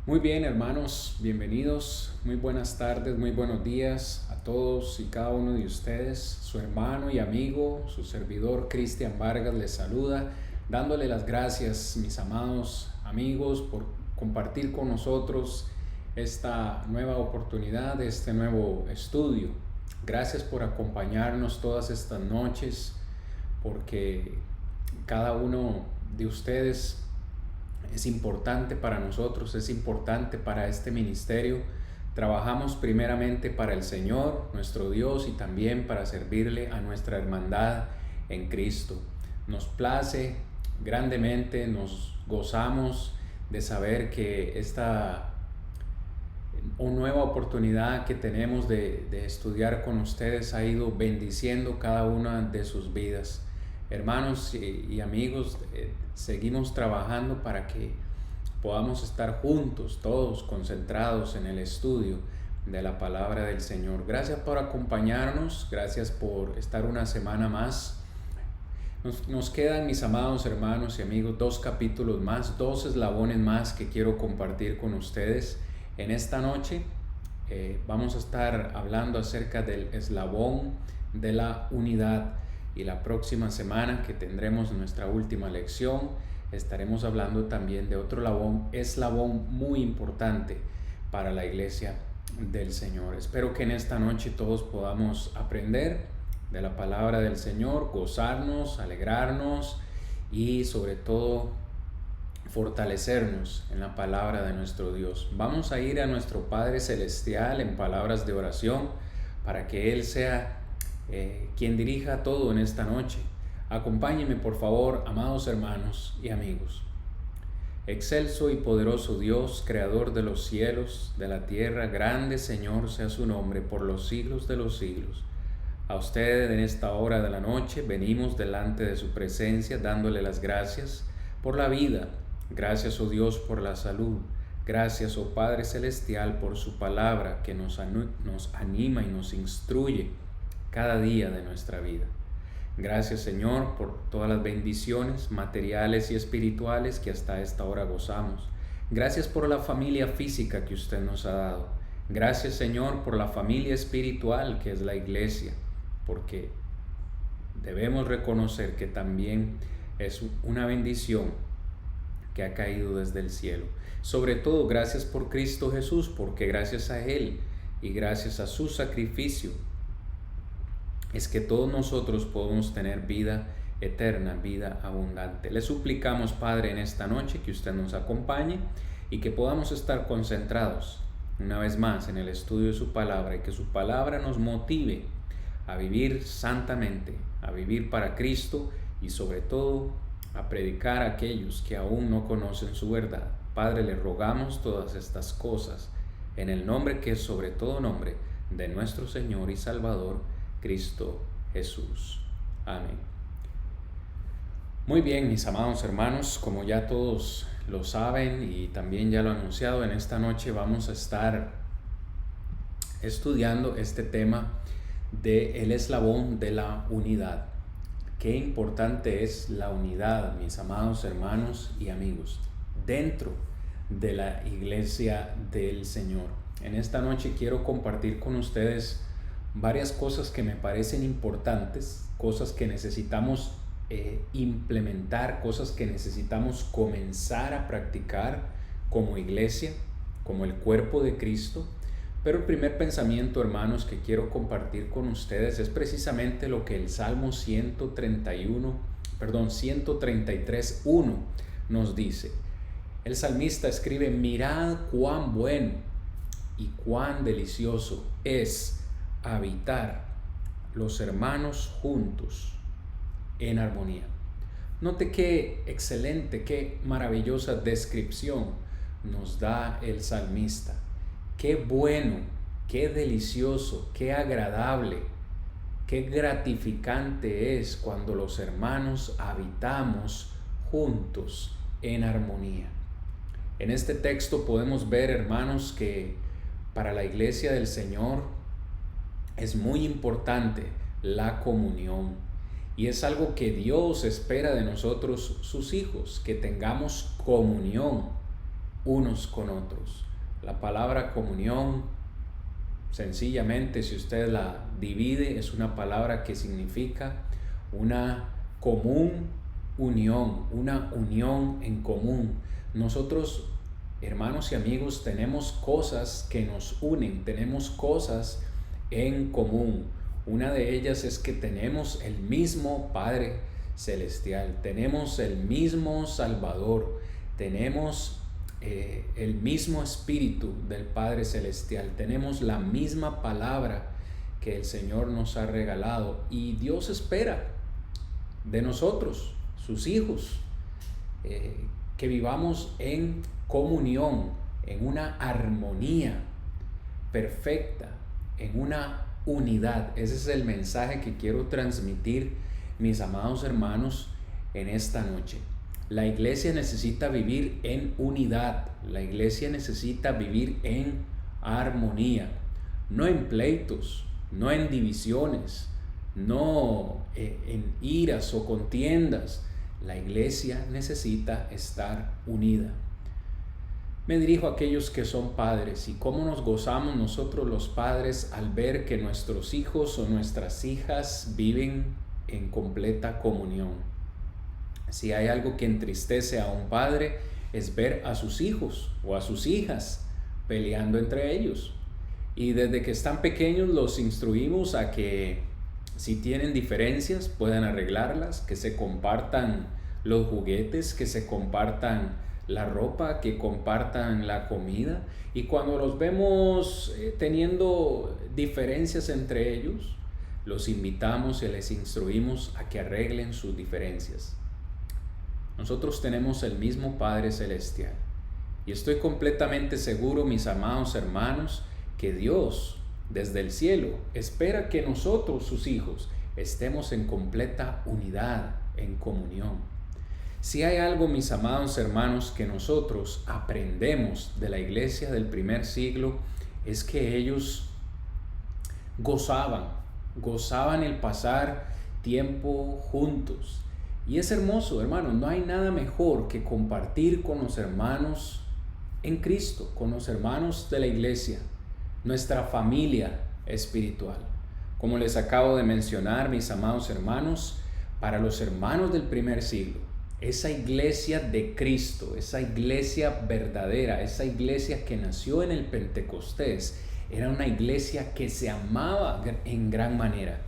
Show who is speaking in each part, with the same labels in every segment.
Speaker 1: Muy bien, hermanos, bienvenidos, muy buenas tardes, muy buenos días a todos y cada uno de ustedes. Su hermano y amigo, su servidor Cristian Vargas les saluda, dándole las gracias, mis amados amigos, por compartir con nosotros esta nueva oportunidad, este nuevo estudio. Gracias por acompañarnos todas estas noches, porque cada uno de ustedes es importante para nosotros, es importante para este ministerio. Trabajamos primeramente para el Señor, nuestro Dios, y también para servirle a nuestra hermandad en Cristo. Nos place grandemente, nos gozamos de saber que esta nueva oportunidad que tenemos de estudiar con ustedes ha ido bendiciendo cada una de sus vidas. Hermanos y amigos, seguimos trabajando para que podamos estar juntos, todos concentrados en el estudio de la palabra del Señor. Gracias por acompañarnos, gracias por estar una semana más. Nos quedan, mis amados hermanos y amigos, 2 capítulos más, 2 eslabones más que quiero compartir con ustedes. En esta noche vamos a estar hablando acerca del eslabón de la unidad. Y la próxima semana, que tendremos nuestra última lección, estaremos hablando también de otro eslabón muy importante para la iglesia del Señor. Espero que en esta noche todos podamos aprender de la palabra del Señor, gozarnos, alegrarnos y sobre todo fortalecernos en la palabra de nuestro Dios. Vamos a ir a nuestro Padre Celestial en palabras de oración para que Él sea quien dirija todo en esta noche. Acompáñenme, por favor, amados hermanos y amigos. Excelso y poderoso Dios, creador de los cielos, de la tierra, grande Señor sea su nombre por los siglos de los siglos. A usted en esta hora de la noche venimos delante de su presencia dándole las gracias por la vida. Gracias, oh Dios, por la salud. Gracias, oh Padre Celestial, por su palabra que nos anima y nos instruye cada día de nuestra vida. Gracias, Señor, por todas las bendiciones materiales y espirituales que hasta esta hora gozamos. Gracias por la familia física que usted nos ha dado. Gracias, Señor, por la familia espiritual que es la iglesia, porque debemos reconocer que también es una bendición que ha caído desde el cielo. Sobre todo, gracias por Cristo Jesús, porque gracias a Él y gracias a su sacrificio es que todos nosotros podemos tener vida eterna, vida abundante. Le suplicamos, Padre, en esta noche que usted nos acompañe y que podamos estar concentrados una vez más en el estudio de su palabra y que su palabra nos motive a vivir santamente, a vivir para Cristo y sobre todo a predicar a aquellos que aún no conocen su verdad. Padre, le rogamos todas estas cosas en el nombre que es sobre todo nombre de nuestro Señor y Salvador, Cristo Jesús. Amén. Muy bien, mis amados hermanos, como ya todos lo saben y también ya lo he anunciado, en esta noche vamos a estar estudiando este tema del eslabón de la unidad. Qué importante es la unidad, mis amados hermanos y amigos, dentro de la iglesia del Señor. En esta noche quiero compartir con ustedes varias cosas que me parecen importantes, cosas que necesitamos implementar, cosas que necesitamos comenzar a practicar como iglesia, como el cuerpo de Cristo. Pero el primer pensamiento, hermanos, que quiero compartir con ustedes es precisamente lo que el Salmo 133:1 nos dice. El salmista escribe: mirad cuán bueno y cuán delicioso es habitar los hermanos juntos en armonía. Note qué excelente, qué maravillosa descripción nos da el salmista. Qué bueno, qué delicioso, qué agradable, qué gratificante es cuando los hermanos habitamos juntos en armonía. En este texto podemos ver, hermanos, que para la iglesia del Señor es muy importante la comunión y es algo que Dios espera de nosotros, sus hijos, que tengamos comunión unos con otros. La palabra comunión, sencillamente, si usted la divide, es una palabra que significa una común unión, una unión en común. Nosotros, hermanos y amigos, tenemos cosas que nos unen, tenemos cosas en común. Una de ellas es que tenemos el mismo Padre Celestial, tenemos el mismo Salvador, tenemos el mismo Espíritu del Padre Celestial, tenemos la misma palabra que el Señor nos ha regalado, y Dios espera de nosotros, sus hijos, que vivamos en comunión, en una armonía perfecta, en una unidad. Ese es el mensaje que quiero transmitir, mis amados hermanos, en esta noche. La iglesia necesita vivir en unidad, la iglesia necesita vivir en armonía, no en pleitos, no en divisiones, no en iras o contiendas. La iglesia necesita estar unida. Me dirijo a aquellos que son padres, y cómo nos gozamos nosotros los padres al ver que nuestros hijos o nuestras hijas viven en completa comunión. Si hay algo que entristece a un padre, es ver a sus hijos o a sus hijas peleando entre ellos. Y desde que están pequeños los instruimos a que, si tienen diferencias, puedan arreglarlas, que se compartan los juguetes, que se compartan la ropa, que compartan la comida. Y cuando los vemos teniendo diferencias entre ellos, los invitamos y les instruimos a que arreglen sus diferencias. Nosotros tenemos el mismo Padre Celestial, y estoy completamente seguro, mis amados hermanos, que Dios desde el cielo espera que nosotros, sus hijos, estemos en completa unidad, en comunión. Si hay algo, mis amados hermanos, que nosotros aprendemos de la iglesia del primer siglo, es que ellos gozaban el pasar tiempo juntos. Y es hermoso, hermanos, no hay nada mejor que compartir con los hermanos en Cristo, con los hermanos de la iglesia, nuestra familia espiritual. Como les acabo de mencionar, mis amados hermanos, para los hermanos del primer siglo, esa iglesia de Cristo, esa iglesia verdadera, esa iglesia que nació en el Pentecostés, era una iglesia que se amaba en gran manera.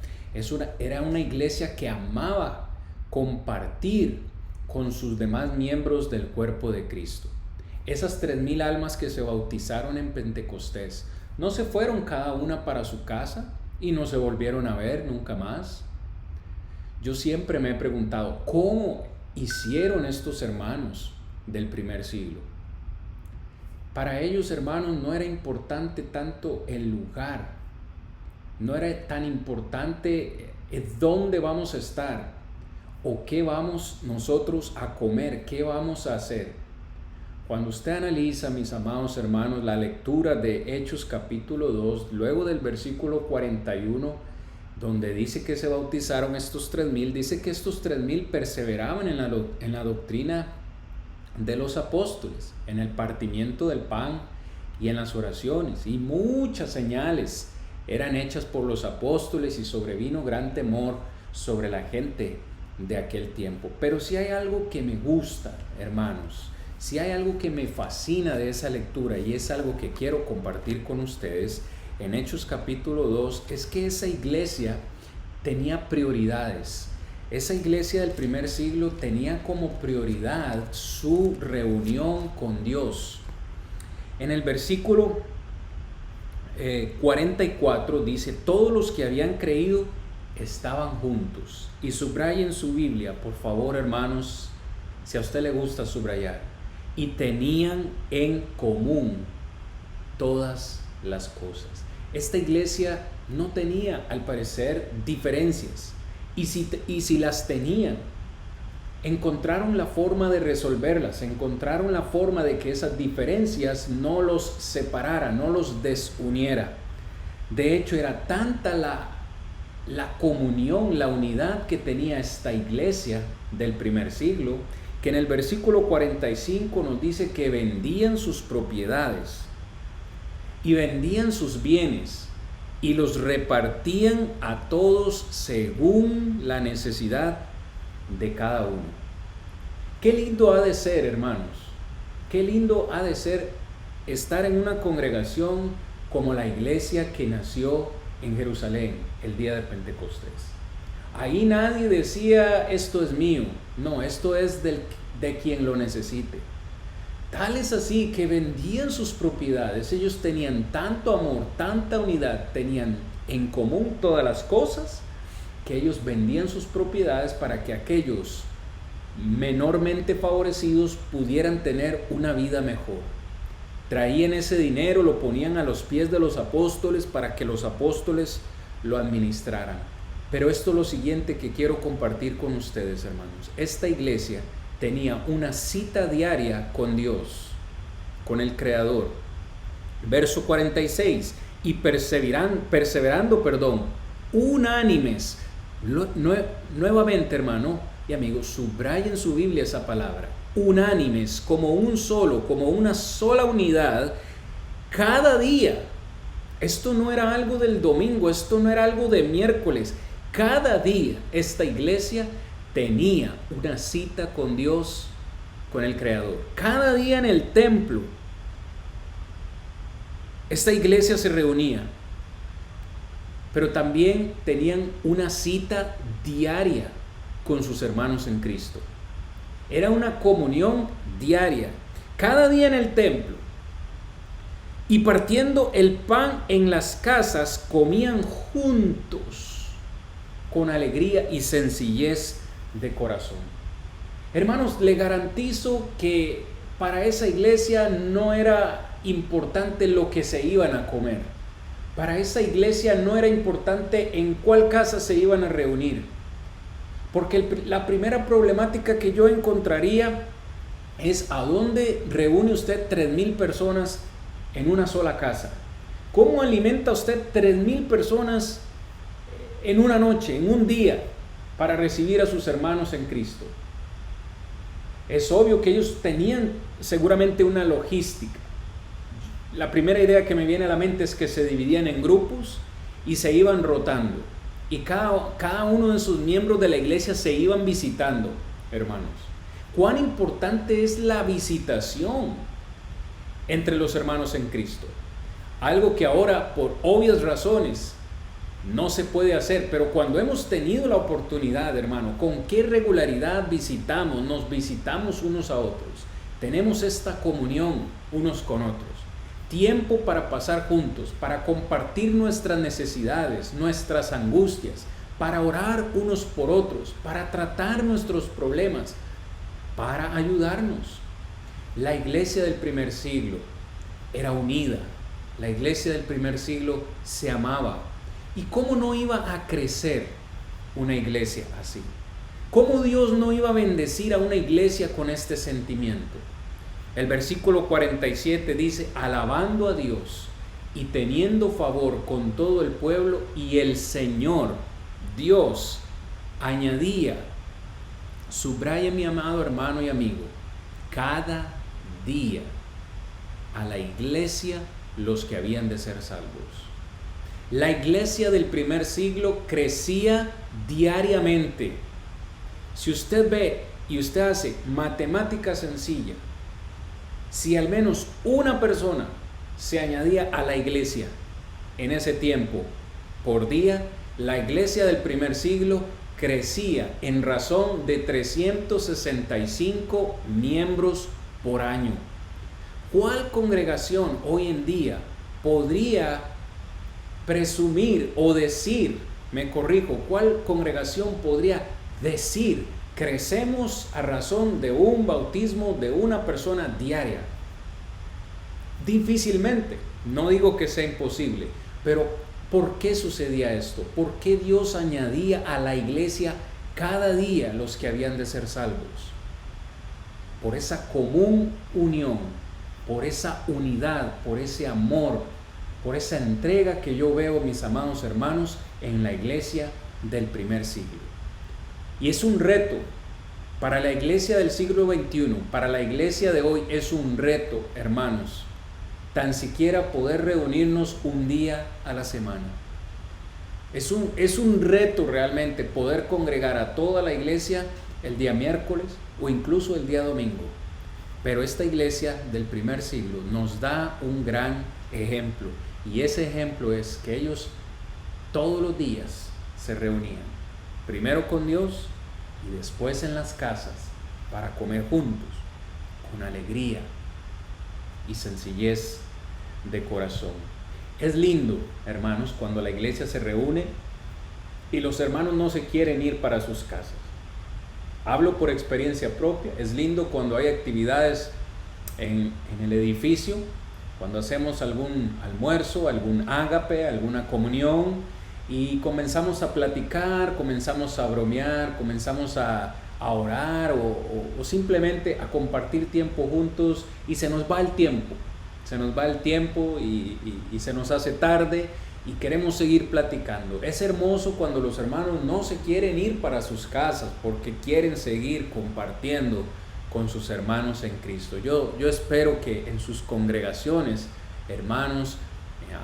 Speaker 1: Era una iglesia que amaba compartir con sus demás miembros del cuerpo de Cristo. Esas 3,000 almas que se bautizaron en Pentecostés no se fueron cada una para su casa y no se volvieron a ver nunca más. Yo siempre me he preguntado, ¿cómo hicieron estos hermanos del primer siglo? Para ellos, hermanos, no era importante tanto el lugar, no era tan importante dónde vamos a estar o qué vamos nosotros a comer, qué vamos a hacer. Cuando usted analiza, mis amados hermanos, la lectura de Hechos capítulo 2, luego del versículo 41, donde dice que se bautizaron estos 3,000, dice que estos 3,000 perseveraban en la doctrina de los apóstoles, en el partimiento del pan y en las oraciones, y muchas señales eran hechas por los apóstoles, y sobrevino gran temor sobre la gente de aquel tiempo. Pero si hay algo que me gusta, hermanos, si hay algo que me fascina de esa lectura, y es algo que quiero compartir con ustedes en Hechos capítulo 2, es que esa iglesia tenía prioridades. Esa iglesia del primer siglo tenía como prioridad su reunión con Dios. En el versículo 44 dice: todos los que habían creído estaban juntos. Y subrayen su Biblia, por favor, hermanos, si a usted le gusta subrayar. Y tenían en común todas las cosas. Esta iglesia no tenía, al parecer, diferencias. Y si las tenían, encontraron la forma de resolverlas, encontraron la forma de que esas diferencias no los separara, no los desuniera. De hecho, era tanta la comunión, la unidad que tenía esta iglesia del primer siglo, que en el versículo 45 nos dice que vendían sus propiedades y vendían sus bienes y los repartían a todos según la necesidad de cada uno. Qué lindo ha de ser, hermanos, qué lindo ha de ser estar en una congregación como la iglesia que nació en Jerusalén el día de Pentecostés. Ahí nadie decía, esto es mío, no, esto es de quien lo necesite. Tal es así que vendían sus propiedades, ellos tenían tanto amor, tanta unidad, tenían en común todas las cosas, que ellos vendían sus propiedades para que aquellos menormente favorecidos pudieran tener una vida mejor. Traían ese dinero, lo ponían a los pies de los apóstoles para que los apóstoles lo administraran. Pero esto es lo siguiente que quiero compartir con ustedes, hermanos. Esta iglesia tenía una cita diaria con Dios, con el Creador. Verso 46, y perseverando, unánimes. Nuevamente, hermano y amigo, subraya en su Biblia esa palabra. Unánimes, como un solo, como una sola unidad, cada día. Esto no era algo del domingo, esto no era algo de miércoles. Cada día esta iglesia tenía una cita con Dios, con el Creador. Cada día en el templo, esta iglesia se reunía, pero también tenían una cita diaria con sus hermanos en Cristo. Era una comunión diaria, cada día en el templo. Y partiendo el pan en las casas, comían juntos con alegría y sencillez de corazón. Hermanos, le garantizo que para esa iglesia no era importante lo que se iban a comer. Para esa iglesia no era importante en cuál casa se iban a reunir. Porque la primera problemática que yo encontraría es a dónde reúne usted 3,000 personas en una sola casa. ¿Cómo alimenta usted 3,000 personas en una noche, en un día, para recibir a sus hermanos en Cristo? Es obvio que ellos tenían seguramente una logística. La primera idea que me viene a la mente es que se dividían en grupos y se iban rotando. Y cada uno de sus miembros de la iglesia se iban visitando, hermanos. ¿Cuán importante es la visitación entre los hermanos en Cristo? Algo que ahora, por obvias razones, no se puede hacer, pero cuando hemos tenido la oportunidad, hermano, ¿con qué regularidad nos visitamos unos a otros? Tenemos esta comunión unos con otros. Tiempo para pasar juntos, para compartir nuestras necesidades, nuestras angustias, para orar unos por otros, para tratar nuestros problemas, para ayudarnos. La iglesia del primer siglo era unida. La iglesia del primer siglo se amaba. ¿Y cómo no iba a crecer una iglesia así? ¿Cómo Dios no iba a bendecir a una iglesia con este sentimiento? El versículo 47 dice, alabando a Dios y teniendo favor con todo el pueblo, y el Señor, Dios, añadía, subraya mi amado hermano y amigo, cada día a la iglesia los que habían de ser salvos. La iglesia del primer siglo crecía diariamente. Si usted ve y usted hace matemática sencilla, si al menos una persona se añadía a la iglesia en ese tiempo por día, la iglesia del primer siglo crecía en razón de 365 miembros por año. ¿Cuál congregación hoy en día podría presumir o decir, cuál congregación podría decir, crecemos a razón de un bautismo de una persona diaria? Difícilmente, no digo que sea imposible, pero ¿por qué sucedía esto? ¿Por qué Dios añadía a la iglesia cada día los que habían de ser salvos? Por esa común unión, por esa unidad, por ese amor, por esa entrega que yo veo, mis amados hermanos, en la iglesia del primer siglo. Y es un reto Para la iglesia del siglo XXI, para la iglesia de hoy, es un reto, hermanos, tan siquiera poder reunirnos un día a la semana. Es un reto realmente poder congregar a toda la iglesia el día miércoles o incluso el día domingo. Pero esta iglesia del primer siglo nos da un gran ejemplo, y ese ejemplo es que ellos todos los días se reunían, primero con Dios y después en las casas para comer juntos, con alegría y sencillez de corazón. Es lindo, hermanos, cuando la iglesia se reúne y los hermanos no se quieren ir para sus casas. Hablo por experiencia propia. Es lindo cuando hay actividades en el edificio, cuando hacemos algún almuerzo, algún ágape, alguna comunión, y comenzamos a platicar, comenzamos a bromear, comenzamos a orar o simplemente a compartir tiempo juntos, y se nos va el tiempo. Se nos va el tiempo y se nos hace tarde y queremos seguir platicando. Es hermoso cuando los hermanos no se quieren ir para sus casas porque quieren seguir compartiendo con sus hermanos en Cristo. Yo espero que en sus congregaciones, hermanos,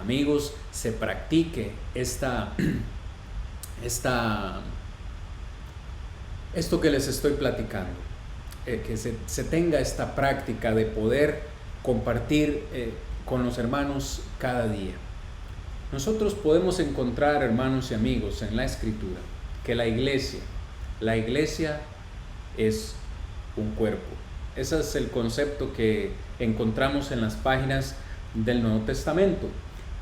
Speaker 1: amigos, se practique esto que les estoy platicando, que se tenga esta práctica de poder compartir con los hermanos cada día. Nosotros podemos encontrar, hermanos y amigos, en la Escritura que la iglesia es un cuerpo. Ese es el concepto que encontramos en las páginas del Nuevo Testamento.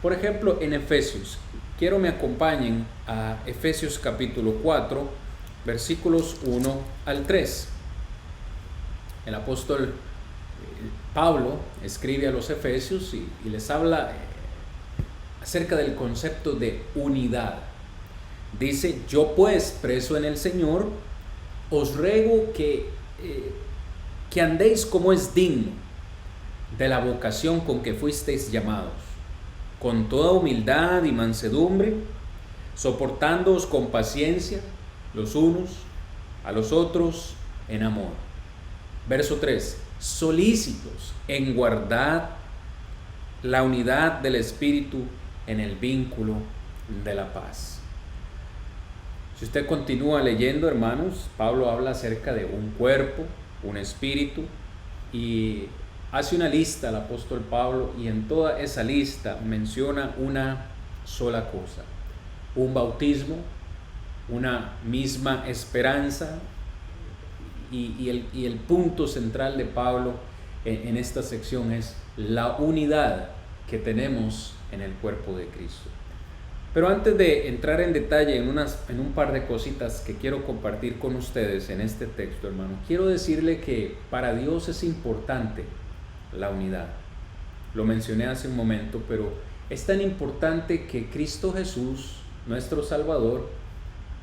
Speaker 1: Por ejemplo, en Efesios, quiero me acompañen a Efesios capítulo 4, versículos 1 al 3. El apóstol Pablo escribe a los Efesios y les habla acerca del concepto de unidad. Dice: yo pues, preso en el Señor, os ruego que andéis como es digno de la vocación con que fuisteis llamados, con toda humildad y mansedumbre, soportándoos con paciencia los unos a los otros en amor. Verso 3: solícitos en guardar la unidad del Espíritu en el vínculo de la paz. Si usted continúa leyendo, hermanos, Pablo habla acerca de un cuerpo, un espíritu, y hace una lista el apóstol Pablo, y en toda esa lista menciona una sola cosa: un bautismo, una misma esperanza, y el punto central de Pablo en esta sección es la unidad que tenemos en el cuerpo de Cristo. Pero antes de entrar en detalle en un par de cositas que quiero compartir con ustedes en este texto, hermano, quiero decirle que para Dios es importante la unidad. Lo mencioné hace un momento, pero es tan importante que Cristo Jesús, nuestro Salvador,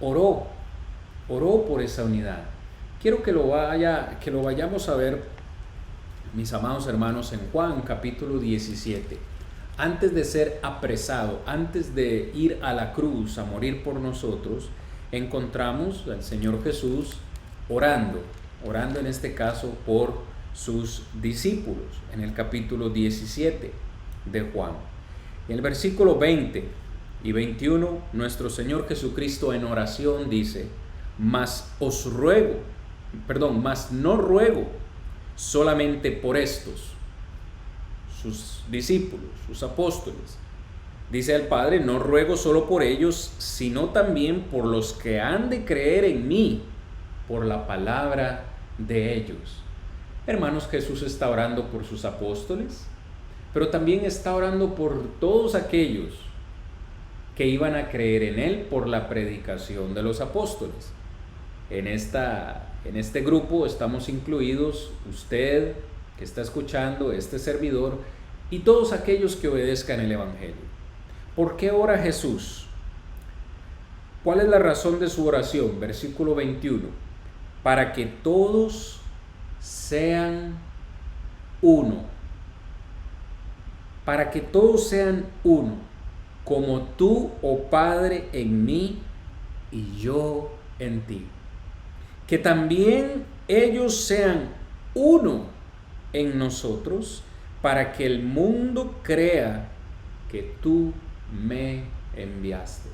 Speaker 1: oró por esa unidad. Quiero que lo vayamos a ver, mis amados hermanos, en Juan capítulo 17. Antes de ser apresado, antes de ir a la cruz a morir por nosotros, encontramos al Señor Jesús orando en este caso por sus discípulos, en el capítulo 17 de Juan. En el versículo 20 y 21, nuestro Señor Jesucristo en oración dice: mas no ruego solamente por estos, sus discípulos, sus apóstoles. Dice al Padre: no ruego solo por ellos, sino también por los que han de creer en mí, por la palabra de ellos. Hermanos, Jesús está orando por sus apóstoles, pero también está orando por todos aquellos que iban a creer en Él por la predicación de los apóstoles. En este grupo estamos incluidos usted, que está escuchando, este servidor, y todos aquellos que obedezcan el Evangelio. ¿Por qué ora Jesús? ¿Cuál es la razón de su oración? Versículo 21. Para que todos sean uno. Para que todos sean uno, como tú, oh Padre, en mí y yo en ti. que también ellos sean uno en nosotros, para que el mundo crea que tú me enviaste.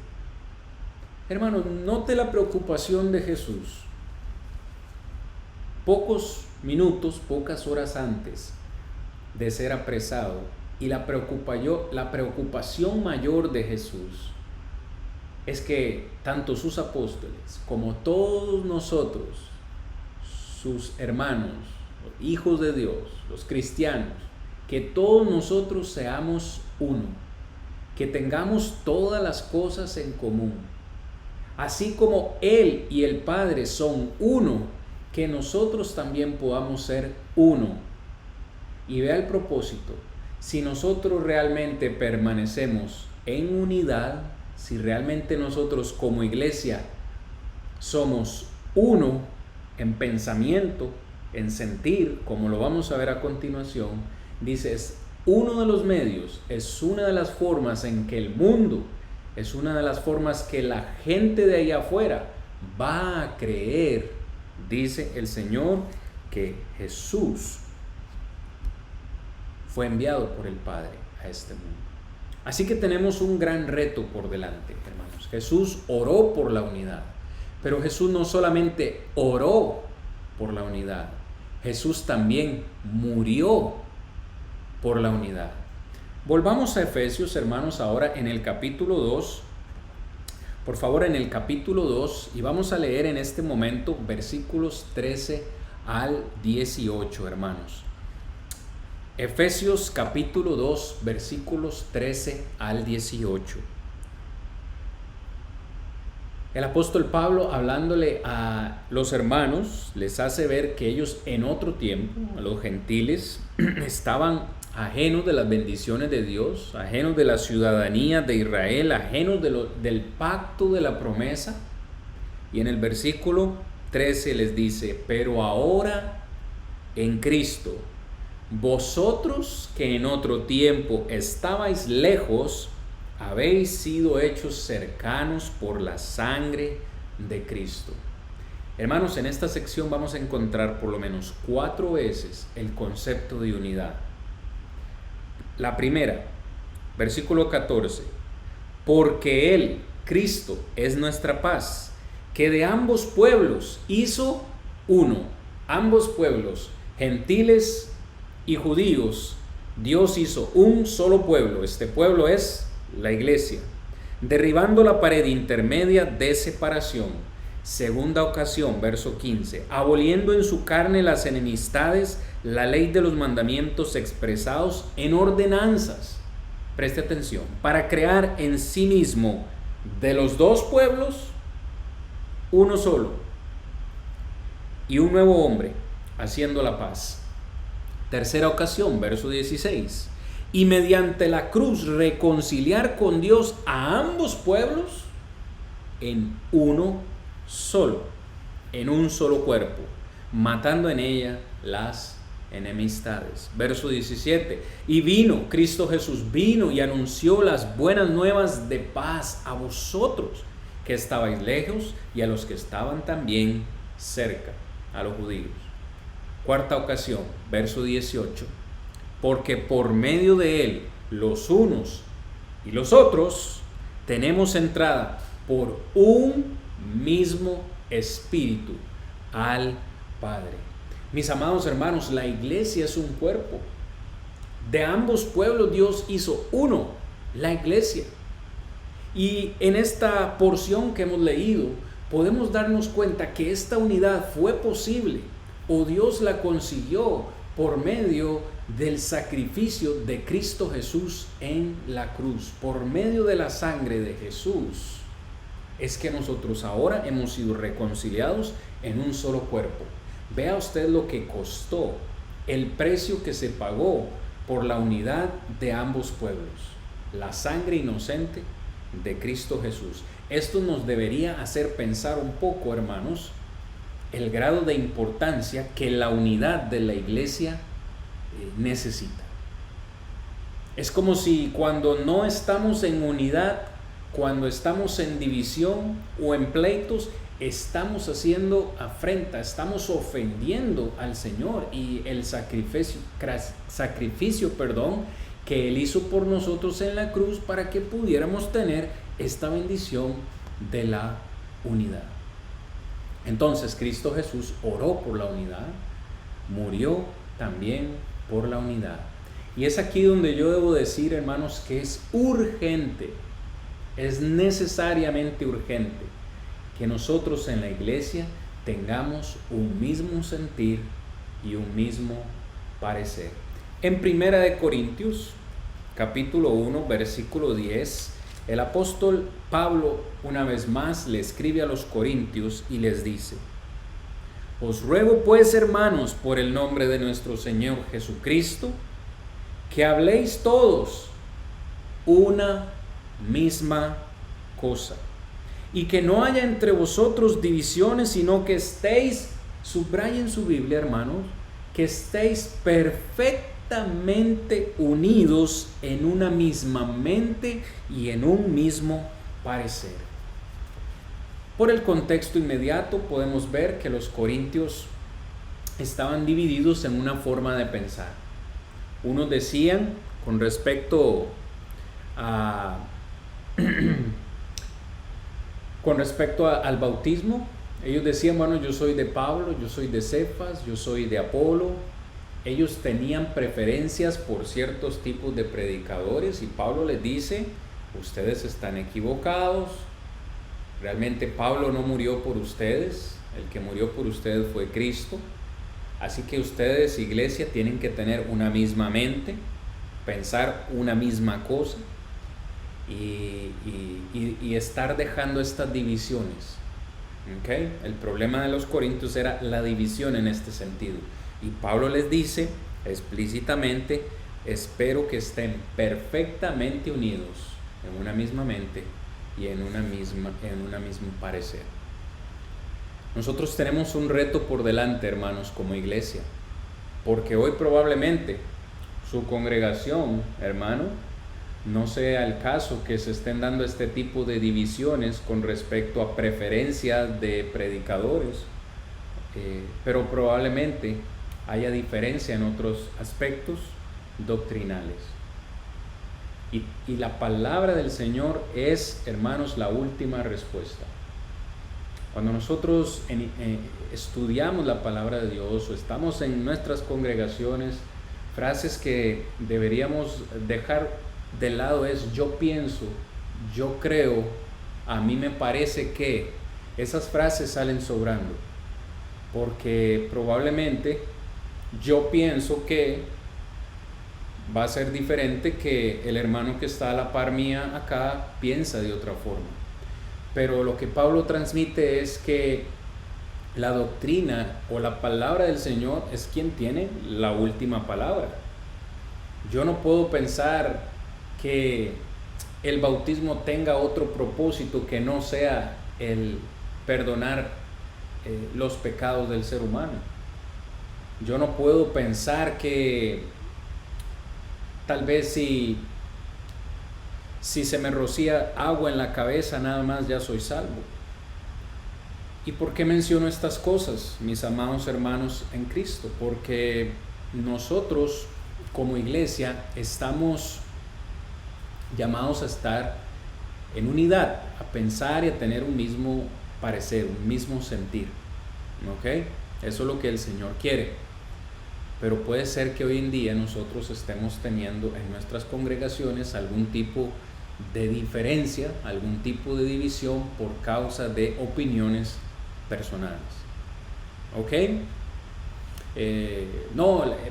Speaker 1: Hermano, note la preocupación de Jesús. Pocos minutos, pocas horas antes de ser apresado, y la preocupación mayor de Jesús es que tanto sus apóstoles como todos nosotros, sus hermanos, hijos de Dios, los cristianos, que todos nosotros seamos uno, que tengamos todas las cosas en común. Así como Él y el Padre son uno, que nosotros también podamos ser uno. Y vea el propósito: si nosotros realmente permanecemos en unidad, si realmente nosotros como iglesia somos uno en pensamiento, en sentir, como lo vamos a ver a continuación, dice, es uno de los medios, es una de las formas en que el mundo, es una de las formas que la gente de allá afuera va a creer, dice el Señor, que Jesús fue enviado por el Padre a este mundo. Así que tenemos un gran reto por delante, hermanos. Jesús oró por la unidad, pero Jesús no solamente oró por la unidad, Jesús también murió por la unidad. Volvamos a Efesios, hermanos, ahora en el capítulo 2. Por favor, en el capítulo 2, y vamos a leer en este momento versículos 13 al 18, hermanos. Efesios capítulo 2, versículos 13 al 18. El apóstol Pablo, hablándole a los hermanos, les hace ver que ellos en otro tiempo, a los gentiles, estaban ajenos de las bendiciones de Dios, ajenos de la ciudadanía de Israel, ajenos del pacto de la promesa. Y en el versículo 13 les dice: pero ahora en Cristo, vosotros que en otro tiempo estabais lejos, habéis sido hechos cercanos por la sangre de Cristo. Hermanos, en esta sección vamos a encontrar por lo menos 4 veces el concepto de unidad. La primera, versículo 14: porque Él, Cristo, es nuestra paz, que de ambos pueblos hizo uno. Ambos pueblos, gentiles y judíos, Dios hizo un solo pueblo. Este pueblo es la iglesia, derribando la pared intermedia de separación. Segunda ocasión, verso 15: aboliendo en su carne las enemistades, la ley de los mandamientos expresados en ordenanzas. Preste atención: para crear en sí mismo de los dos pueblos uno solo, y un nuevo hombre, haciendo la paz. Tercera ocasión, verso 16: y mediante la cruz reconciliar con Dios a ambos pueblos en uno solo, en un solo cuerpo, matando en ella las enemistades. Verso 17: y vino, Cristo Jesús vino y anunció las buenas nuevas de paz a vosotros que estabais lejos y a los que estaban también cerca, a los judíos. Cuarta ocasión, verso 18: porque por medio de él, los unos y los otros, tenemos entrada por un mismo espíritu al Padre. Mis amados hermanos, la iglesia es un cuerpo. De ambos pueblos Dios hizo uno, la iglesia. Y en esta porción que hemos leído, podemos darnos cuenta que esta unidad fue posible, o Dios la consiguió por medio del sacrificio de Cristo Jesús en la cruz. Por medio de la sangre de Jesús es que nosotros ahora hemos sido reconciliados en un solo cuerpo. Vea usted lo que costó, el precio que se pagó por la unidad de ambos pueblos: la sangre inocente de Cristo Jesús. Esto nos debería hacer pensar un poco, hermanos, el grado de importancia que la unidad de la iglesia necesita. Es como si cuando no estamos en unidad, cuando estamos en división o en pleitos, estamos haciendo afrenta, estamos ofendiendo al Señor y el sacrificio, que Él hizo por nosotros en la cruz para que pudiéramos tener esta bendición de la unidad. Entonces Cristo Jesús oró por la unidad, murió también por la unidad. Y es aquí donde yo debo decir, hermanos, que es urgente, es necesariamente urgente que nosotros en la iglesia tengamos un mismo sentir y un mismo parecer. En Primera de Corintios, capítulo 1, versículo 10, el apóstol Pablo una vez más le escribe a los corintios y les dice: os ruego pues, hermanos, por el nombre de nuestro Señor Jesucristo, que habléis todos una misma cosa, y que no haya entre vosotros divisiones, sino que estéis, subrayen su Biblia, hermanos, que estéis perfectamente unidos en una misma mente y en un mismo parecer. Por el contexto inmediato podemos ver que los corintios estaban divididos en una forma de pensar. Unos decían con respecto al bautismo, ellos decían, bueno, yo soy de Pablo, yo soy de Cefas, yo soy de Apolo. Ellos tenían preferencias por ciertos tipos de predicadores y Pablo les dice, ustedes están equivocados, realmente Pablo no murió por ustedes, el que murió por ustedes fue Cristo. Así que ustedes, iglesia, tienen que tener una misma mente, pensar una misma cosa y estar dejando estas divisiones. ¿Okay? El problema de los corintios era la división en este sentido. Y Pablo les dice explícitamente, espero que estén perfectamente unidos en una misma mente y en un mismo parecer. Nosotros tenemos un reto por delante, hermanos, como iglesia, porque hoy probablemente su congregación, hermano, no sea el caso que se estén dando este tipo de divisiones con respecto a preferencias de predicadores, pero probablemente haya diferencia en otros aspectos doctrinales. Y la palabra del Señor es, hermanos, la última respuesta. Cuando nosotros estudiamos la palabra de Dios o estamos en nuestras congregaciones, frases que deberíamos dejar de lado es yo pienso, yo creo, a mí me parece que. Esas frases salen sobrando, porque probablemente yo pienso que va a ser diferente que el hermano que está a la par mía acá piensa de otra forma. Pero lo que Pablo transmite es que la doctrina o la palabra del Señor es quien tiene la última palabra. Yo no puedo pensar que el bautismo tenga otro propósito que no sea el perdonar los pecados del ser humano. Yo no puedo pensar que tal vez si se me rocía agua en la cabeza nada más ya soy salvo. ¿Y por qué menciono estas cosas, mis amados hermanos en Cristo? Porque nosotros como iglesia estamos llamados a estar en unidad, a pensar y a tener un mismo parecer, un mismo sentir. ¿Ok? Eso es lo que el Señor quiere. Pero puede ser que hoy en día nosotros estemos teniendo en nuestras congregaciones algún tipo de diferencia, algún tipo de división por causa de opiniones personales. ¿Ok?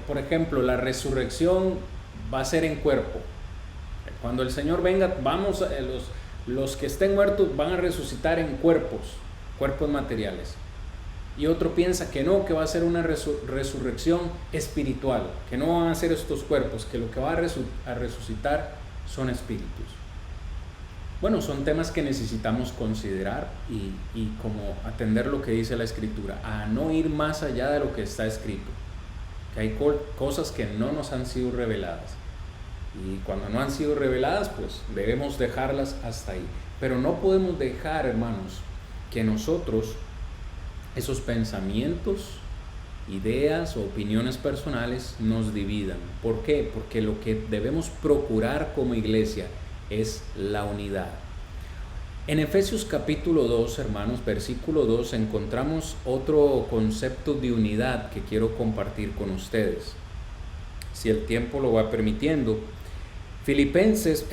Speaker 1: Por ejemplo, la resurrección va a ser en cuerpo. Cuando el Señor venga, los que estén muertos van a resucitar en cuerpos materiales. Y otro piensa que no, que va a ser una resurrección espiritual, que no van a ser estos cuerpos, que lo que va a resucitar son espíritus. Bueno, son temas que necesitamos considerar y como atender lo que dice la Escritura, a no ir más allá de lo que está escrito, que hay cosas que no nos han sido reveladas. Y cuando no han sido reveladas, pues debemos dejarlas hasta ahí. Pero no podemos dejar, hermanos, que nosotros esos pensamientos, ideas o opiniones personales nos dividan. ¿Por qué? Porque lo que debemos procurar como iglesia es la unidad. En Efesios capítulo 2, hermanos, versículo 2, encontramos otro concepto de unidad que quiero compartir con ustedes, si el tiempo lo va permitiendo. Filipenses,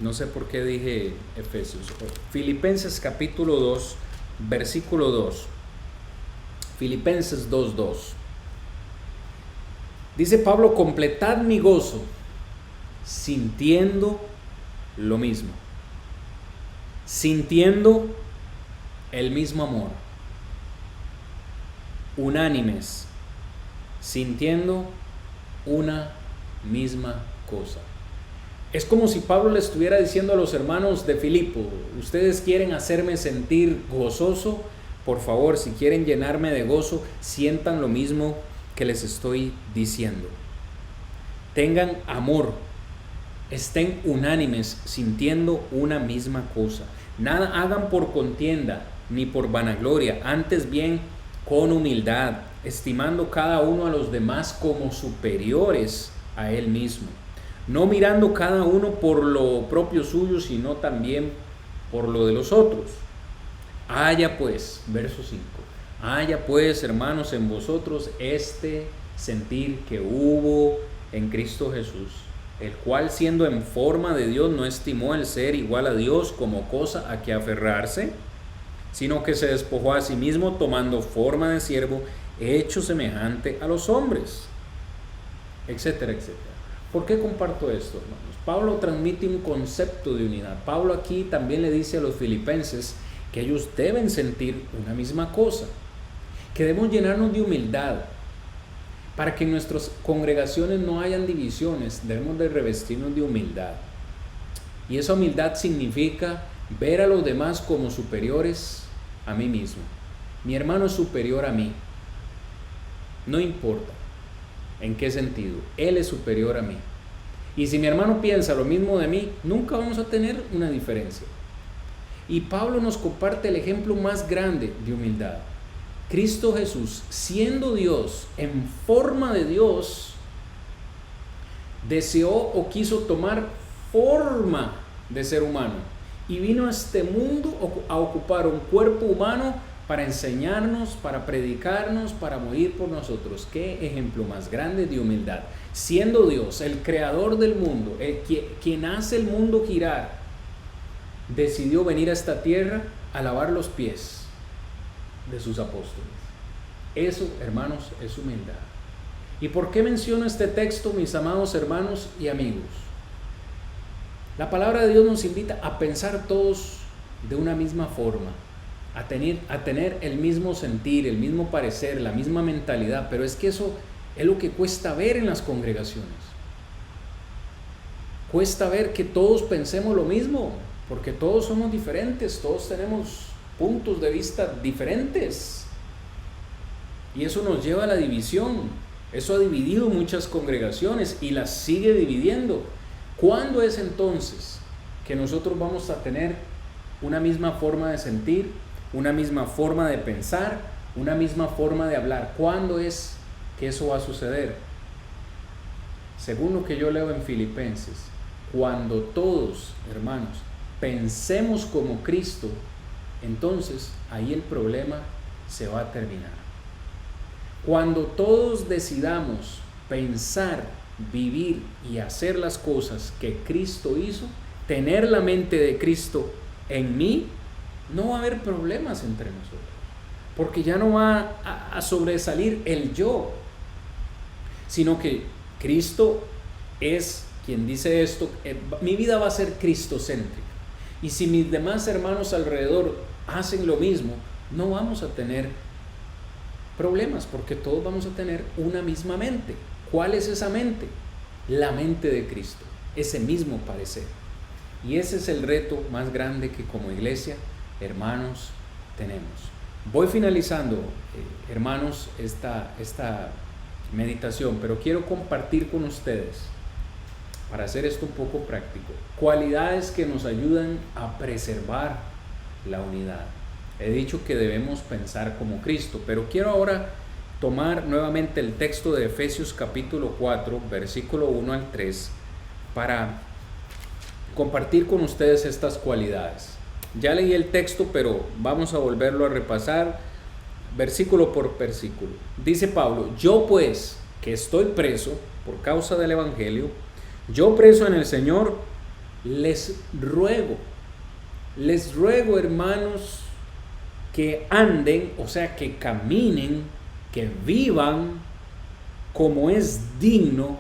Speaker 1: no sé por qué dije Efesios. Filipenses capítulo 2, versículo 2. Filipenses 2:2. Dice Pablo: completad mi gozo sintiendo lo mismo, sintiendo el mismo amor, unánimes, sintiendo una misma cosa. Es como si Pablo le estuviera diciendo a los hermanos de Filipo: ustedes quieren hacerme sentir gozoso, por favor, si quieren llenarme de gozo, sientan lo mismo que les estoy diciendo. Tengan amor, estén unánimes, sintiendo una misma cosa. Nada hagan por contienda ni por vanagloria, antes bien con humildad, estimando cada uno a los demás como superiores a él mismo, no mirando cada uno por lo propio suyo, sino también por lo de los otros. Haya pues, verso 5, haya pues, hermanos, en vosotros este sentir que hubo en Cristo Jesús, el cual, siendo en forma de Dios, no estimó el ser igual a Dios como cosa a que aferrarse, sino que se despojó a sí mismo, tomando forma de siervo, hecho semejante a los hombres, etcétera, etcétera. ¿Por qué comparto esto, hermanos? Pablo transmite un concepto de unidad. Pablo aquí también le dice a los filipenses que ellos deben sentir una misma cosa, que debemos llenarnos de humildad. Para que en nuestras congregaciones no hayan divisiones, debemos de revestirnos de humildad. Y esa humildad significa ver a los demás como superiores a mí mismo. Mi hermano es superior a mí. No importa en qué sentido, él es superior a mí. Y si mi hermano piensa lo mismo de mí, nunca vamos a tener una diferencia. Y Pablo nos comparte el ejemplo más grande de humildad. Cristo Jesús, siendo Dios, en forma de Dios, deseó o quiso tomar forma de ser humano y vino a este mundo a ocupar un cuerpo humano para enseñarnos, para predicarnos, para morir por nosotros. Qué ejemplo más grande de humildad. Siendo Dios, el creador del mundo, quien hace el mundo girar, decidió venir a esta tierra a lavar los pies de sus apóstoles. Eso, hermanos, es humildad. ¿Y por qué menciono este texto, mis amados hermanos y amigos? La palabra de Dios nos invita a pensar todos de una misma forma, a tener el mismo sentir, el mismo parecer, la misma mentalidad, pero es que eso es lo que cuesta ver en las congregaciones. Cuesta ver que todos pensemos lo mismo, porque todos somos diferentes, todos tenemos puntos de vista diferentes. Y eso nos lleva a la división. Eso ha dividido muchas congregaciones y las sigue dividiendo. ¿Cuándo es entonces que nosotros vamos a tener una misma forma de sentir, una misma forma de pensar, una misma forma de hablar? ¿Cuándo es que eso va a suceder? Según lo que yo leo en Filipenses, cuando todos, hermanos, pensemos como Cristo, entonces ahí el problema se va a terminar. Cuando todos decidamos pensar, vivir y hacer las cosas que Cristo hizo, tener la mente de Cristo en mí, no va a haber problemas entre nosotros, porque ya no va a sobresalir el yo, sino que Cristo es quien dice esto. Mi vida va a ser cristocéntrica, y si mis demás hermanos alrededor hacen lo mismo, no vamos a tener problemas, porque todos vamos a tener una misma mente. ¿Cuál es esa mente? La mente de Cristo, ese mismo parecer. Y ese es el reto más grande que como iglesia, hermanos, tenemos. Voy finalizando, hermanos, esta meditación, pero quiero compartir con ustedes para hacer esto un poco práctico, cualidades que nos ayudan a preservar la unidad. He dicho que debemos pensar como Cristo, pero quiero ahora tomar nuevamente el texto de Efesios capítulo 4, versículo 1 al 3, para compartir con ustedes estas cualidades. Ya leí el texto, pero vamos a volverlo a repasar versículo por versículo. Dice Pablo: yo pues, que estoy preso por causa del Evangelio, yo preso en el Señor, les ruego, hermanos, que anden, o sea, que caminen, que vivan como es digno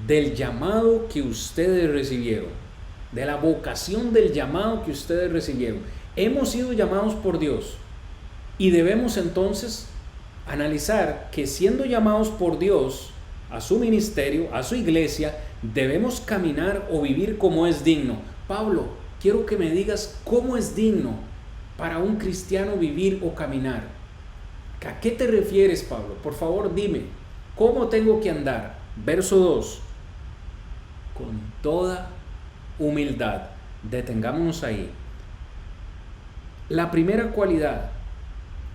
Speaker 1: del llamado que ustedes recibieron, de la vocación del llamado que ustedes recibieron. Hemos sido llamados por Dios y debemos entonces analizar que, siendo llamados por Dios a su ministerio, a su iglesia, debemos caminar o vivir como es digno. Pablo, quiero que me digas cómo es digno para un cristiano vivir o caminar. ¿A qué te refieres, Pablo? Por favor, dime, ¿cómo tengo que andar? Verso 2. Con toda humildad. Detengámonos ahí. La primera cualidad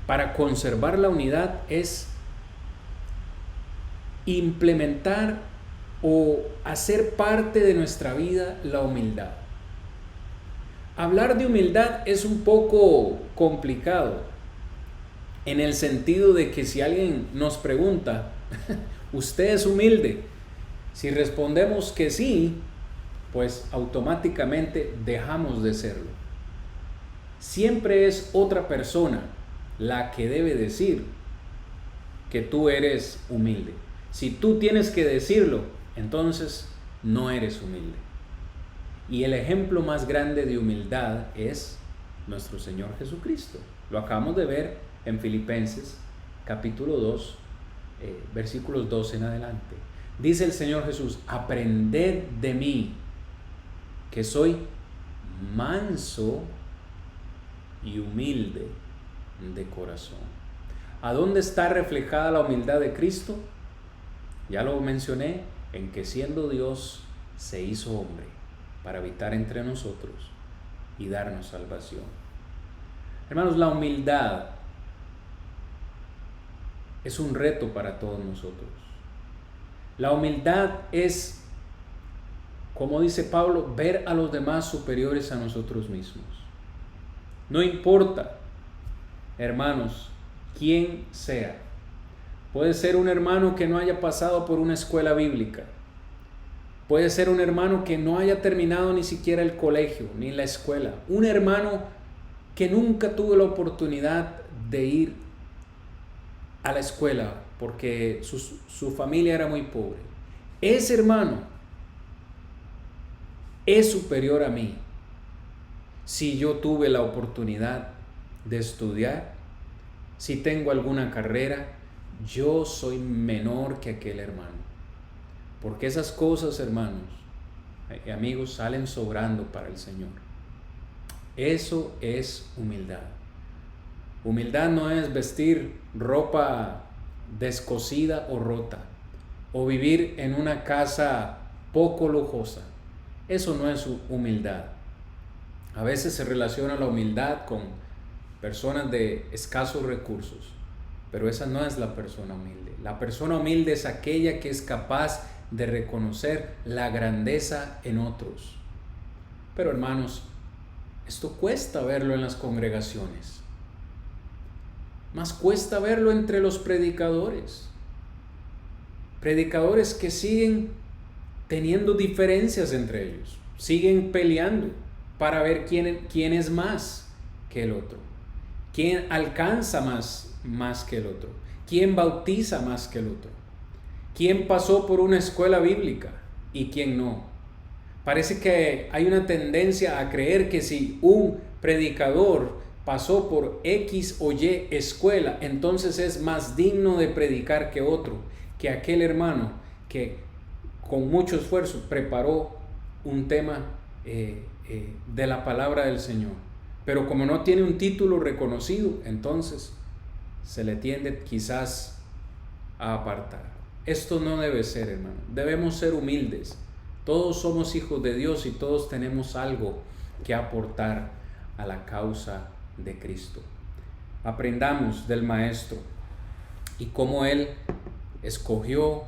Speaker 1: para conservar la unidad es implementar o hacer parte de nuestra vida la humildad. Hablar de humildad es un poco complicado, en el sentido de que si alguien nos pregunta, ¿usted es humilde? Si respondemos que sí, pues automáticamente dejamos de serlo. Siempre es otra persona la que debe decir que tú eres humilde. Si tú tienes que decirlo, entonces no eres humilde. Y el ejemplo más grande de humildad es nuestro Señor Jesucristo. Lo acabamos de ver en Filipenses capítulo 2, versículos 12 en adelante. Dice el Señor Jesús: aprended de mí, que soy manso y humilde de corazón. ¿A dónde está reflejada la humildad de Cristo? Ya lo mencioné, en que siendo Dios se hizo hombre para habitar entre nosotros y darnos salvación. Hermanos, la humildad es un reto para todos nosotros. La humildad es, como dice Pablo, ver a los demás superiores a nosotros mismos. No importa, hermanos, quién sea. Puede ser un hermano que no haya pasado por una escuela bíblica. Puede ser un hermano que no haya terminado ni siquiera el colegio, ni la escuela. Un hermano que nunca tuvo la oportunidad de ir a la escuela porque su familia era muy pobre. Ese hermano es superior a mí. Si yo tuve la oportunidad de estudiar, si tengo alguna carrera, yo soy menor que aquel hermano. Porque esas cosas, hermanos y amigos, salen sobrando para el Señor. Eso es humildad. Humildad no es vestir ropa descosida o rota, o vivir en una casa poco lujosa. Eso no es humildad. A veces se relaciona la humildad con personas de escasos recursos, pero esa no es la persona humilde. La persona humilde es aquella que es capaz de reconocer la grandeza en otros. Pero hermanos, esto cuesta verlo en las congregaciones. Más cuesta verlo entre los predicadores. Predicadores que siguen teniendo diferencias entre ellos. Siguen peleando para ver quién es más que el otro. Quién alcanza más que el otro. Quién bautiza más que el otro. Quién pasó por una escuela bíblica y quién no. Parece que hay una tendencia a creer que si un predicador pasó por X o Y escuela, entonces es más digno de predicar que otro, que aquel hermano que con mucho esfuerzo preparó un tema de la palabra del Señor. Pero como no tiene un título reconocido, entonces se le tiende quizás a apartar. Esto no debe ser, hermano. Debemos ser humildes. Todos somos hijos de Dios y todos tenemos algo que aportar a la causa de Cristo. Aprendamos del Maestro y cómo Él escogió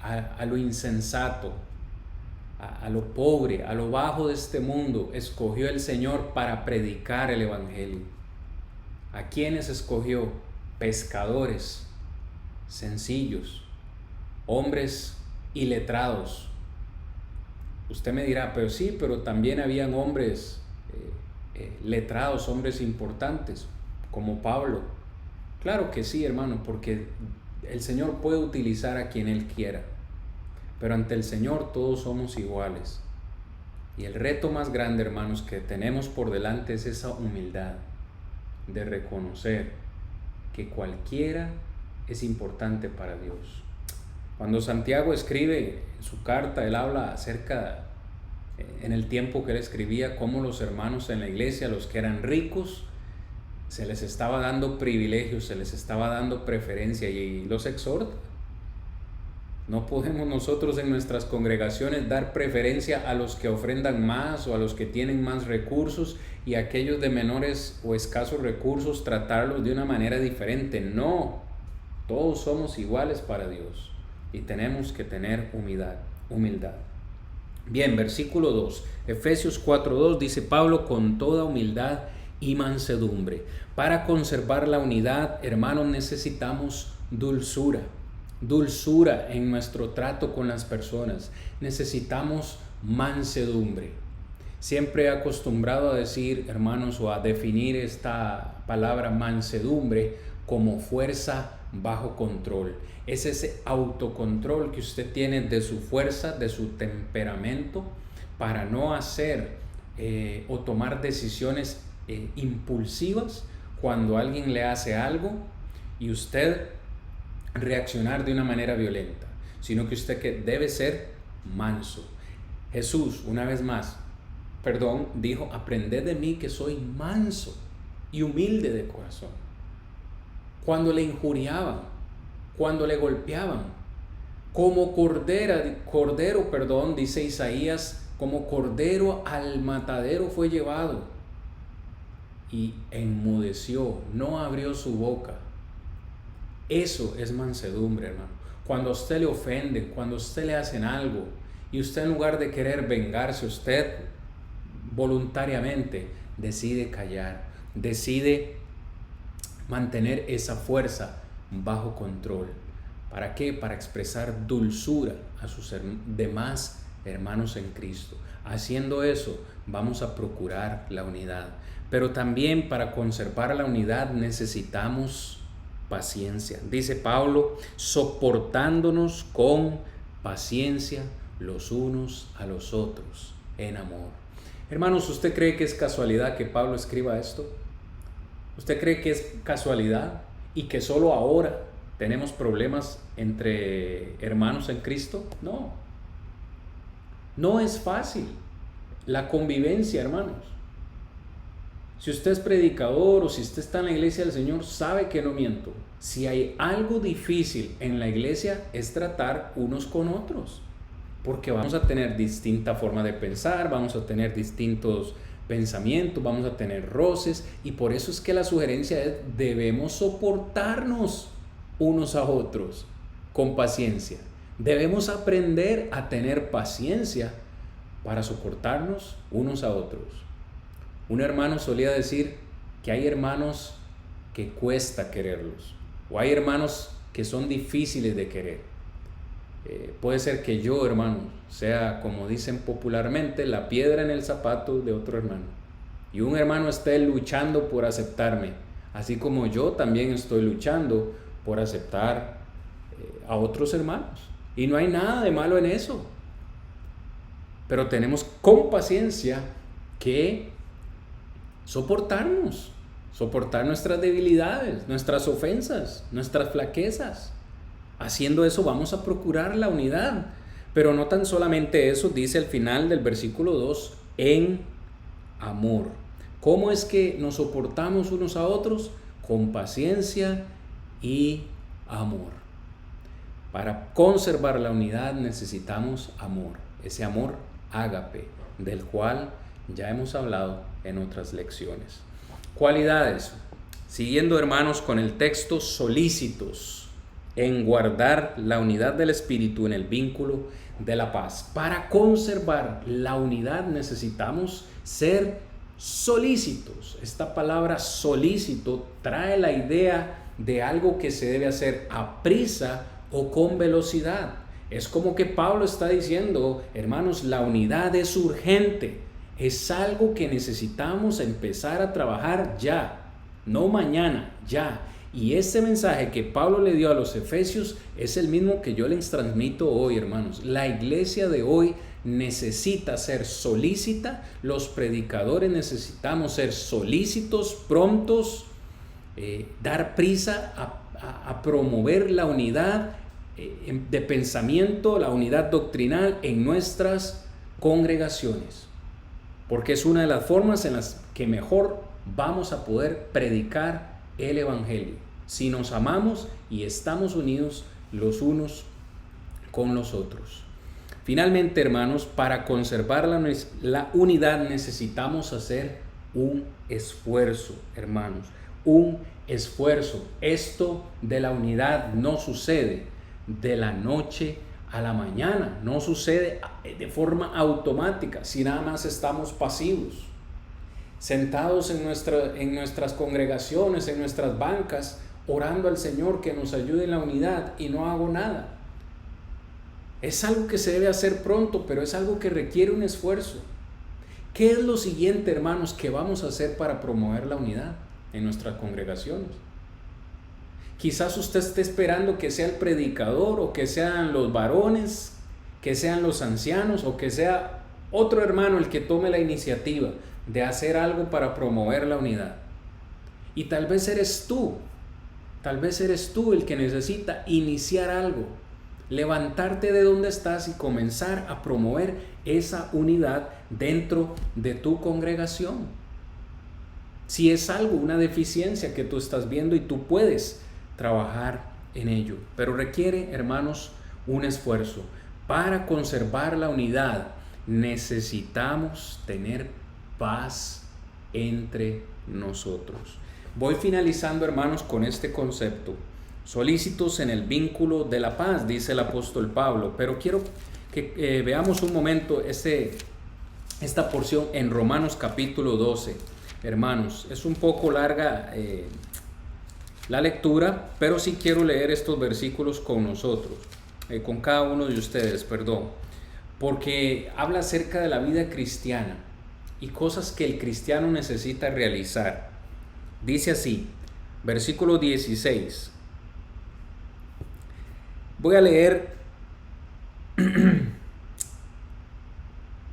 Speaker 1: a lo insensato, a lo pobre, a lo bajo de este mundo. Escogió el Señor para predicar el Evangelio. ¿A quiénes escogió? Pescadores sencillos, hombres iletrados. Usted me dirá, pero sí, pero también habían hombres letrados, hombres importantes, como Pablo. Claro que sí, hermano, porque el Señor puede utilizar a quien Él quiera, pero ante el Señor todos somos iguales. Y el reto más grande, hermanos, que tenemos por delante es esa humildad de reconocer que cualquiera es importante para Dios. Cuando Santiago escribe en su carta, él habla acerca, en el tiempo que él escribía, cómo los hermanos en la iglesia, los que eran ricos, se les estaba dando privilegios, se les estaba dando preferencia, y los exhorta. No podemos nosotros en nuestras congregaciones dar preferencia a los que ofrendan más o a los que tienen más recursos, y a aquellos de menores o escasos recursos tratarlos de una manera diferente. No, todos somos iguales para Dios y tenemos que tener humildad. Bien, versículo 2, Efesios 4:2 dice Pablo: con toda humildad y mansedumbre. Para conservar la unidad, hermanos, necesitamos dulzura en nuestro trato con las personas. Necesitamos mansedumbre. Siempre he acostumbrado a decir, hermanos, o a definir esta palabra mansedumbre como fuerza bajo control. Es ese autocontrol que usted tiene de su fuerza, de su temperamento, para no hacer o tomar decisiones impulsivas cuando alguien le hace algo y usted reaccionar de una manera violenta, sino que usted que debe ser manso. Jesús, una vez más, dijo: aprended de mí que soy manso y humilde de corazón. Cuando le injuriaban, cuando le golpeaban, como cordero, dice Isaías, como cordero al matadero fue llevado y enmudeció, no abrió su boca. Eso es mansedumbre, hermano. Cuando a usted le ofenden, cuando a usted le hacen algo y usted, en lugar de querer vengarse, usted voluntariamente decide callar, decide mantener esa fuerza bajo control. ¿Para qué? Para expresar dulzura a sus demás hermanos en Cristo. Haciendo eso, vamos a procurar la unidad. Pero también, para conservar la unidad, necesitamos paciencia. Dice Pablo: soportándonos con paciencia los unos a los otros en amor. Hermanos, ¿usted cree que es casualidad que Pablo escriba esto? ¿Usted cree que es casualidad y que solo ahora tenemos problemas entre hermanos en Cristo? No. No es fácil la convivencia, hermanos. Si usted es predicador o si usted está en la iglesia del Señor, sabe que no miento. Si hay algo difícil en la iglesia, es tratar unos con otros, porque vamos a tener distinta forma de pensar, vamos a tener distintos pensamientos, vamos a tener roces, y por eso es que la sugerencia es: debemos soportarnos unos a otros con paciencia. Debemos aprender a tener paciencia para soportarnos unos a otros. Un hermano solía decir que hay hermanos que cuesta quererlos, o hay hermanos que son difíciles de querer. Puede ser que yo, hermano, sea, como dicen popularmente, la piedra en el zapato de otro hermano, y un hermano esté luchando por aceptarme, así como yo también estoy luchando por aceptar a otros hermanos, y no hay nada de malo en eso. Pero tenemos con paciencia que soportar nuestras debilidades, nuestras ofensas, nuestras flaquezas. Haciendo eso vamos a procurar la unidad. Pero no tan solamente eso, dice al final del versículo 2, en amor. ¿Cómo es que nos soportamos unos a otros? Con paciencia y amor. Para conservar la unidad necesitamos amor. ese amor ágape, del cual ya hemos hablado en otras lecciones. Cualidades. Siguiendo, hermanos, con el texto, solícitos en guardar la unidad del Espíritu en el vínculo de la paz. Para conservar la unidad necesitamos ser solícitos. Esta palabra solícito trae la idea de algo que se debe hacer a prisa o con velocidad. Es como que Pablo está diciendo, hermanos, la unidad es urgente. Es algo que necesitamos empezar a trabajar ya, no mañana, ya. Y este mensaje que Pablo le dio a los efesios es el mismo que yo les transmito hoy, hermanos. La iglesia de hoy necesita ser solícita, los predicadores necesitamos ser solícitos, prontos, dar prisa a promover la unidad de pensamiento, la unidad doctrinal en nuestras congregaciones, porque es una de las formas en las que mejor vamos a poder predicar el evangelio, si nos amamos y estamos unidos los unos con los otros. Finalmente, hermanos, para conservar la unidad necesitamos hacer un esfuerzo, hermanos, un esfuerzo. Esto de la unidad no sucede de la noche a la mañana, no sucede de forma automática, si nada más estamos pasivos, sentados en nuestras congregaciones, en nuestras bancas, orando al Señor que nos ayude en la unidad y no hago nada. Es algo que se debe hacer pronto, pero es algo que requiere un esfuerzo. ¿Qué es lo siguiente, hermanos, que vamos a hacer para promover la unidad en nuestras congregaciones? Quizás usted esté esperando que sea el predicador, o que sean los varones, que sean los ancianos, o que sea otro hermano el que tome la iniciativa de hacer algo para promover la unidad. Y tal vez eres tú el que necesita iniciar algo, levantarte de donde estás y comenzar a promover esa unidad dentro de tu congregación. Si es algo, una deficiencia que tú estás viendo y tú puedes trabajar en ello, pero requiere, hermanos, un esfuerzo. Para conservar la unidad necesitamos tener paz entre nosotros. Voy finalizando, hermanos, con este concepto. Solícitos en el vínculo de la paz, dice el apóstol Pablo, pero quiero que veamos un momento esta porción en Romanos capítulo 12. Hermanos, es un poco larga la lectura, pero sí quiero leer estos versículos con nosotros, con cada uno de ustedes, porque habla acerca de la vida cristiana y cosas que el cristiano necesita realizar. Dice así, versículo 16. Voy a leer,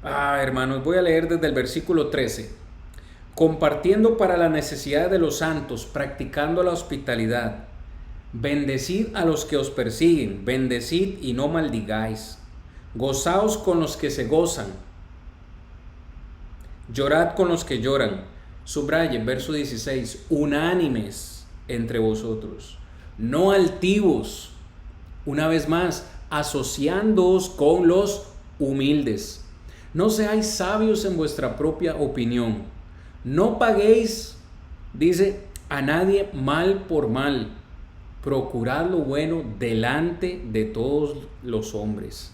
Speaker 1: hermanos, voy a leer desde el versículo 13. Compartiendo para la necesidad de los santos, practicando la hospitalidad. Bendecid a los que os persiguen, bendecid y no maldigáis. Gozaos con los que se gozan, llorad con los que lloran. Subraye, verso 16, unánimes entre vosotros, no altivos. Una vez más, asociándoos con los humildes. No seáis sabios en vuestra propia opinión. No paguéis, dice, a nadie mal por mal. Procurad lo bueno delante de todos los hombres.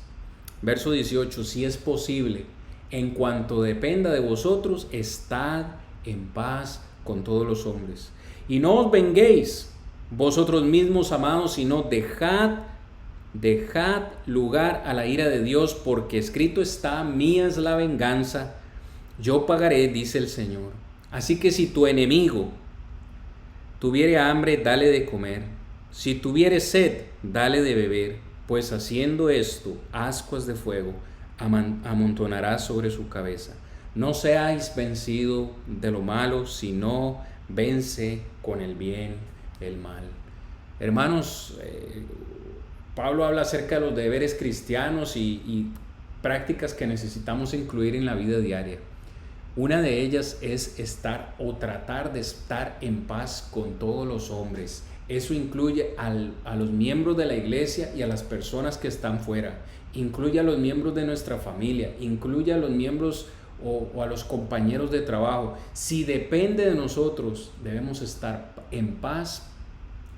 Speaker 1: Verso 18, si es posible, en cuanto dependa de vosotros, estad en paz con todos los hombres. Y no os venguéis vosotros mismos, amados, sino dejad lugar a la ira de Dios, porque escrito está, mía es la venganza, yo pagaré, dice el Señor. Así que si tu enemigo tuviere hambre, dale de comer. Si tuviere sed, dale de beber, pues haciendo esto, ascuas de fuego amontonará sobre su cabeza. No seáis vencido de lo malo, sino vence con el bien el mal. Hermanos, Pablo habla acerca de los deberes cristianos y prácticas que necesitamos incluir en la vida diaria. Una de ellas es estar o tratar de estar en paz con todos los hombres. Eso incluye a los miembros de la iglesia y a las personas que están fuera. Incluye a los miembros de nuestra familia, incluye a los miembros o a los compañeros de trabajo. Si depende de nosotros, debemos estar en paz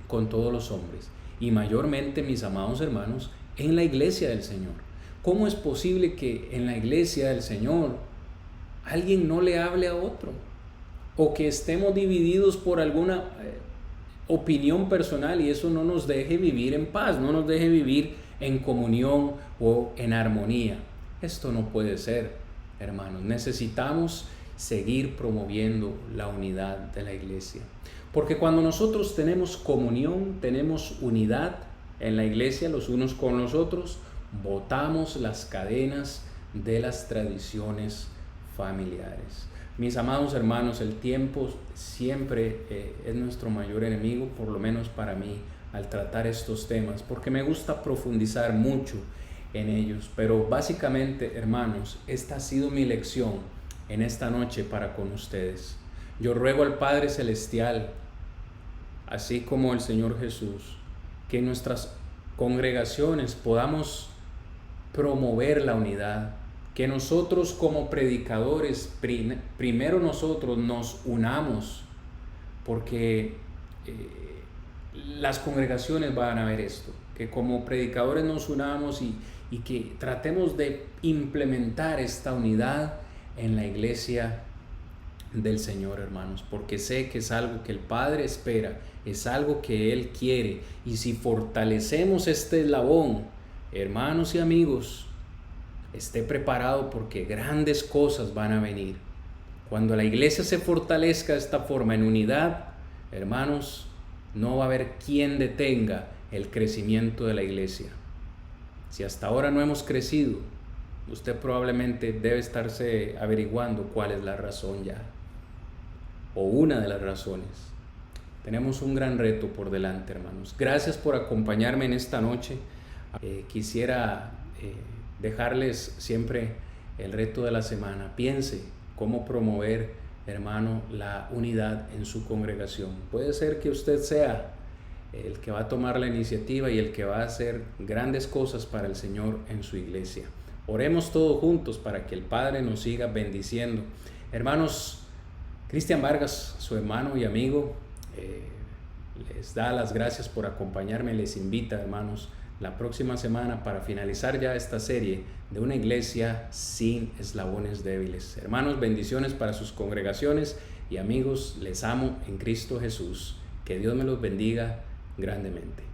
Speaker 1: con todos los hombres y mayormente, mis amados hermanos, en la iglesia del Señor. ¿Cómo es posible que en la iglesia del Señor alguien no le hable a otro? O que estemos divididos por alguna opinión personal y eso no nos deje vivir en paz, no nos deje vivir en comunión o en armonía. Esto no puede ser, hermanos. Necesitamos seguir promoviendo la unidad de la iglesia. Porque cuando nosotros tenemos comunión, tenemos unidad en la iglesia los unos con los otros, botamos las cadenas de las tradiciones familiares. Mis amados hermanos, el tiempo siempre es nuestro mayor enemigo, por lo menos para mí, al tratar estos temas, porque me gusta profundizar mucho en ellos. Pero básicamente, hermanos, esta ha sido mi lección en esta noche para con ustedes. Yo ruego al Padre Celestial, así como el Señor Jesús, que en nuestras congregaciones podamos promover la unidad, que nosotros como predicadores, primero nosotros nos unamos, porque las congregaciones van a ver esto, que como predicadores nos unamos y que tratemos de implementar esta unidad en la iglesia del Señor, hermanos, porque sé que es algo que el Padre espera, es algo que Él quiere, y si fortalecemos este eslabón, hermanos y amigos, esté preparado porque grandes cosas van a venir. Cuando la iglesia se fortalezca de esta forma en unidad, hermanos, no va a haber quien detenga el crecimiento de la iglesia. Si hasta ahora no hemos crecido, usted probablemente debe estarse averiguando cuál es la razón ya, o una de las razones. Tenemos un gran reto por delante, hermanos. Gracias por acompañarme en esta noche. Quisiera dejarles siempre el reto de la semana. Piense cómo promover, hermano, la unidad en su congregación. Puede ser que usted sea el que va a tomar la iniciativa y el que va a hacer grandes cosas para el Señor en su iglesia. Oremos todos juntos para que el Padre nos siga bendiciendo. Hermanos, Cristian Vargas, su hermano y amigo, les da las gracias por acompañarme. Les invita, hermanos, la próxima semana para finalizar ya esta serie de una iglesia sin eslabones débiles. Hermanos, bendiciones para sus congregaciones y amigos, les amo en Cristo Jesús. Que Dios me los bendiga grandemente.